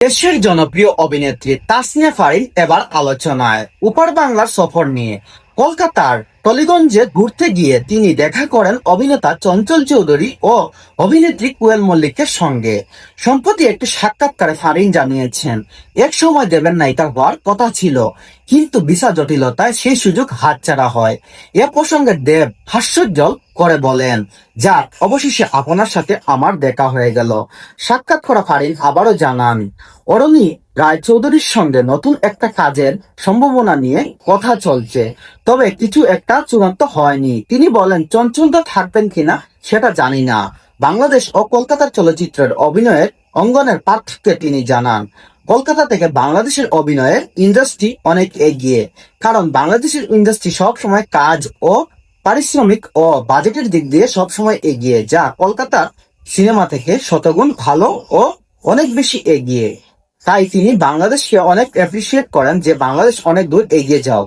দেশের জনপ্রিয় অভিনেত্রী তাসনিয়া ফারিন এবার আলোচনায় ওপার বাংলার সফর নিয়ে। কলকাতার টলিগঞ্জে ঘুরতে গিয়ে তিনি দেখা করেন অভিনেতা চঞ্চল চৌধুরী ও অভিনেত্রী কোয়েল মল্লিকের সঙ্গে। সম্প্রতি একটি সাক্ষাৎকারে ফারিন জানিয়েছেন, এক সময় দেবের নায়িকা হওয়ার কথা ছিল, কিন্তু ভিসা জটিলতায় সেই সুযোগ হাতছাড়া হয়। এ প্রসঙ্গে দেব হাস্যোজ্জ্বল করে বলেন, যাক, অবশেষে আপনার সাথে আমার দেখা হয়ে গেল। সাক্ষাৎ করা ফারিন আবারও জানান, অরণি রায়চৌধুরীর সঙ্গে নতুন একটা কাজের সম্ভাবনা নিয়ে কথা চলছে, তবে কিছু একটা চূড়ান্ত হয়নি। তিনি বলেন, চঞ্চলদা থাকবেন কিনা সেটা জানি না। বাংলাদেশ ও কলকাতার চলচ্চিত্রের অভিনয়ের অঙ্গনের পার্থক্য তিনি জানান। কলকাতা থেকে বাংলাদেশের অভিনয়ের ইন্ডাস্ট্রি অনেক এগিয়ে, কারণ বাংলাদেশের ইন্ডাস্ট্রি সবসময় কাজ ও পারিশ্রমিক ও বাজেটের দিক দিয়ে সবসময় এগিয়ে, যা কলকাতার সিনেমা থেকে শতগুণ ভালো ও অনেক বেশি এগিয়ে। তাই তিনি বাংলাদেশকে অনেক অ্যাপ্রিসিয়েট করেন যে বাংলাদেশ অনেক দূর এগিয়ে যাও।